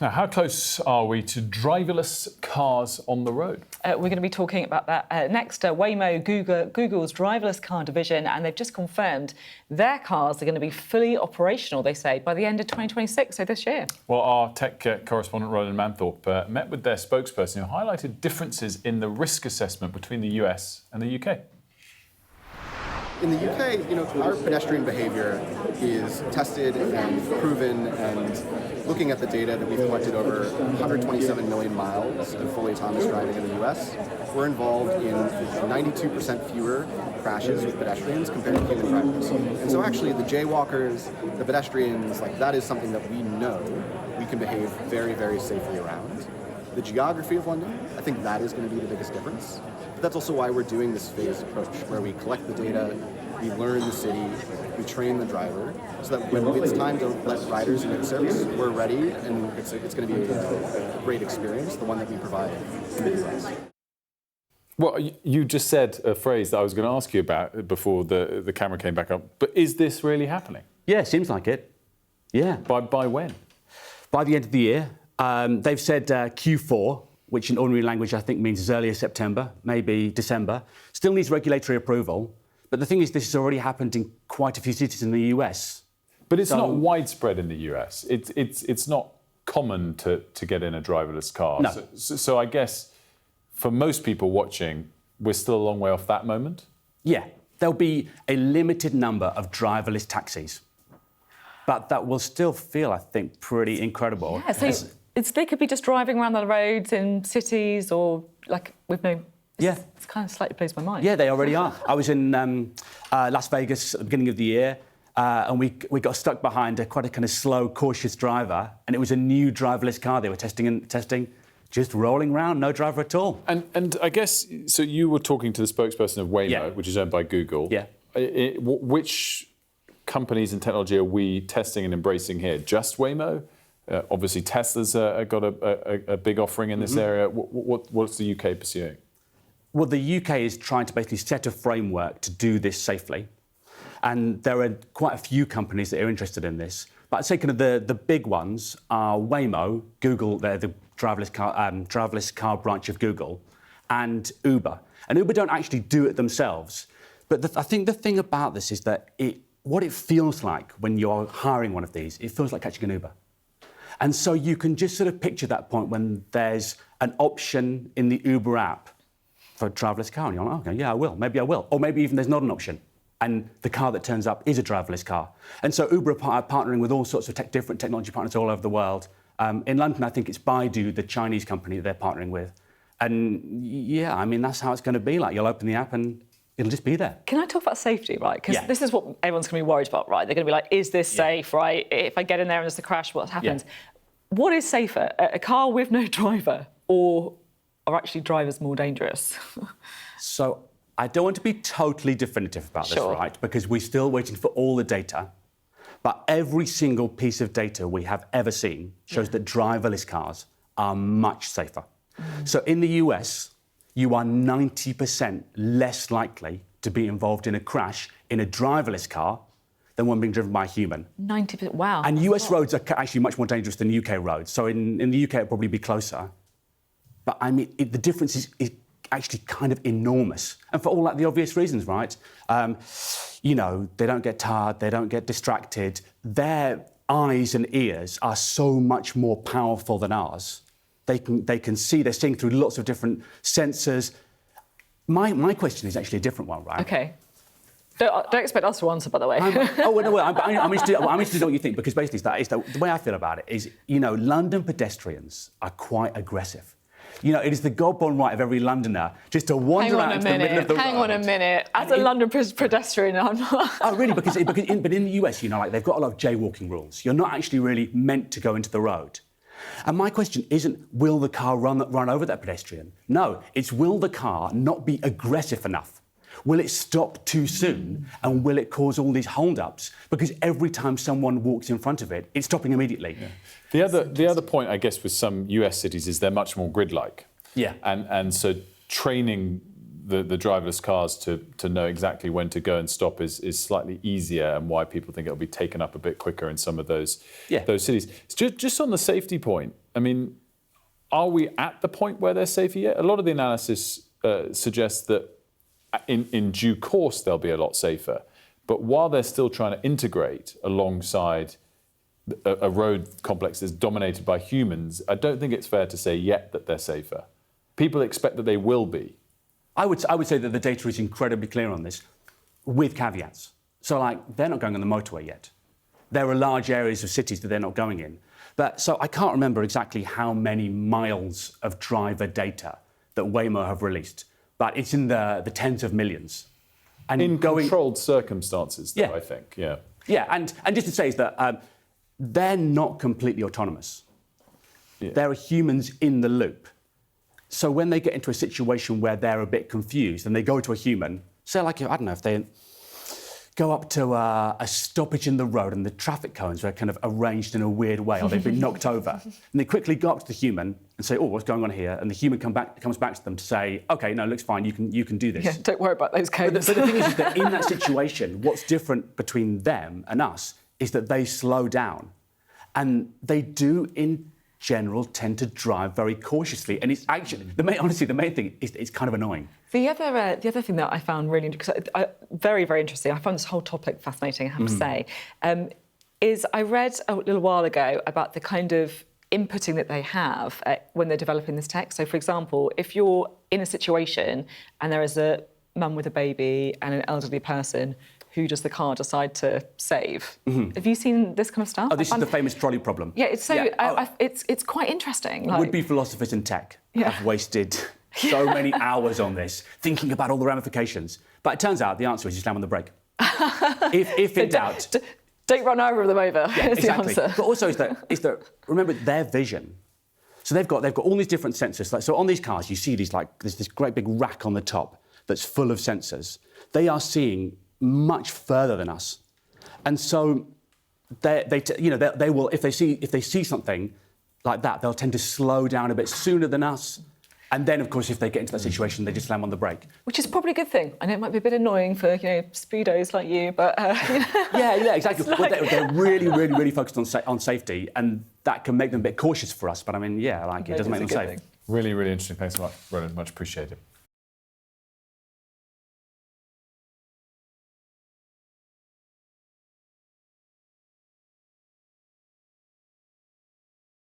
Now, how close are we to driverless cars on the road? We're going to be talking about that next. Waymo, Google's driverless car division, and they've just confirmed their cars are going to be fully operational, they say, by the end of 2026, so this year. Well, our tech correspondent, Roland Manthorpe, met with their spokesperson who highlighted differences in the risk assessment between the US and the UK. In the UK, our pedestrian behavior is tested and proven, and looking at the data that we've collected over 127 million miles of fully autonomous driving in the US, we're involved in 92% fewer crashes with pedestrians compared to human drivers. And so actually the jaywalkers, the pedestrians, that is something that we know we can behave very, very safely around. The geography of London, I think that is going to be the biggest difference. But that's also why we're doing this phased approach, where we collect the data, we learn the city, we train the driver, so that when it's time to let riders into the service, we're ready, and it's going to be a great experience, the one that we provide in the US. Well, you just said a phrase that I was going to ask you about before the camera came back up, but is this really happening? Yeah, seems like it. Yeah. By when? By the end of the year. They've said Q4, which in ordinary language I think means as early as September, maybe December. Still needs regulatory approval. But the thing is, this has already happened in quite a few cities in the US. But it's not widespread in the US. It's not common to get in a driverless car. No. So I guess for most people watching, we're still a long way off that moment? Yeah. There'll be a limited number of driverless taxis. But that will still feel, I think, pretty incredible. Yeah, so they could be just driving around the roads in cities or, with no... Yeah. It's kind of slightly blows my mind. Yeah, they already are. I was in Las Vegas at the beginning of the year, and we got stuck behind quite a kind of slow, cautious driver, and it was a new driverless car they were testing, just rolling around, no driver at all. And I guess, so you were talking to the spokesperson of Waymo, Yeah. which is owned by Google. Yeah. Which companies and technology are we testing and embracing here? Just Waymo? Obviously, Tesla's got a big offering in this area. What's the UK pursuing? Well, the UK is trying to basically set a framework to do this safely. And there are quite a few companies that are interested in this. But I'd say kind of the big ones are Waymo, Google, they're the driverless car branch of Google, and Uber. And Uber don't actually do it themselves. But I think the thing about this is that what it feels like when you're hiring one of these, it feels like catching an Uber. And so you can just sort of picture that point when there's an option in the Uber app for a driverless car, and you're like, okay, yeah, I will, maybe I will. Or maybe even there's not an option, and the car that turns up is a driverless car. And so Uber are partnering with all sorts of different technology partners all over the world. In London, I think it's Baidu, the Chinese company that they're partnering with. And yeah, I mean, that's how it's going to be like. You'll open the app and it'll just be there. Can I talk about safety, right? Because this is what everyone's going to be worried about, right? They're going to be like, is this safe, right? If I get in there and there's a crash, what happens? Yeah. What is safer, a car with no driver, or are actually drivers more dangerous? So I don't want to be totally definitive about this, right? Because we're still waiting for all the data. But every single piece of data we have ever seen shows that driverless cars are much safer. So in the US, you are 90% less likely to be involved in a crash in a driverless car than one being driven by a human. 90%, wow. And US roads are actually much more dangerous than UK roads. So in the UK, it'll probably be closer. But I mean, the difference is actually kind of enormous. And for all the obvious reasons, right? They don't get tired, they don't get distracted. Their eyes and ears are so much more powerful than ours. They can see, they're seeing through lots of different sensors. My question is actually a different one, right? OK. Don't expect us to answer, by the way. I'm interested to know what you think, because basically the way I feel about it is, London pedestrians are quite aggressive. It is the God-born right of every Londoner just to wander out into the middle of the road. Hang on a minute. As a London pedestrian, I'm not... Oh, really? But in the US, they've got a lot of jaywalking rules. You're not actually really meant to go into the road. And my question isn't, will the car run over that pedestrian? No, it's will the car not be aggressive enough? Will it stop too soon? And will it cause all these hold-ups? Because every time someone walks in front of it, it's stopping immediately. Yeah. The other point, I guess, with some US cities is they're much more grid-like. Yeah. And so training the driverless cars to know exactly when to go and stop is slightly easier, and why people think it'll be taken up a bit quicker in some of those cities. Just on the safety point, I mean, are we at the point where they're safer yet? A lot of the analysis suggests that in due course they'll be a lot safer. But while they're still trying to integrate alongside a road complex that's dominated by humans, I don't think it's fair to say yet that they're safer. People expect that they will be. I would say that the data is incredibly clear on this, with caveats. So, like, they're not going on the motorway yet. There are large areas of cities that they're not going in. So I can't remember exactly how many miles of driver data that Waymo have released, but it's in the tens of millions. And in controlled circumstances, though, I think, Yeah, and just to say is that they're not completely autonomous. Yeah. There are humans in the loop. So when they get into a situation where they're a bit confused and they go to a human, say like, I don't know, if they go up to a stoppage in the road and the traffic cones are kind of arranged in a weird way, or they've been knocked over, and they quickly go up to the human and say, oh, what's going on here? And the human comes back to them to say, OK, no, looks fine, you can do this. Yeah, don't worry about those codes. But the thing is that in that situation, what's different between them and us is that they slow down. And they do, in general, tend to drive very cautiously. And it's actually, the main thing is it's kind of annoying. The other thing that I found really interesting, very, very interesting, I found this whole topic fascinating, I have to say, is I read a little while ago about the kind of inputting that they have when they're developing this tech. So, for example, if you're in a situation and there is a mum with a baby and an elderly person, who does the car decide to save? Have you seen this kind of stuff? Oh, this is the famous trolley problem. Yeah, it's it's quite interesting. Like, would-be philosophers in tech have wasted so many hours on this, thinking about all the ramifications. But it turns out the answer is you slam on the brake. if in doubt... Don't run either of them over, is exactly. the answer. But also is that remember, their vision. So they've got all these different sensors. So on these cars, you see there's this great big rack on the top that's full of sensors. They are seeing much further than us, and so they will, if they see something like that, they'll tend to slow down a bit sooner than us, and then of course if they get into that situation, they just slam on the brake, which is probably a good thing. I know it might be a bit annoying for speedos like you, but yeah, exactly. Well, they're really focused on safety, and that can make them a bit cautious for us. But I mean, it doesn't make them safe. Really, really interesting. Thanks so much, Roland. Much appreciated.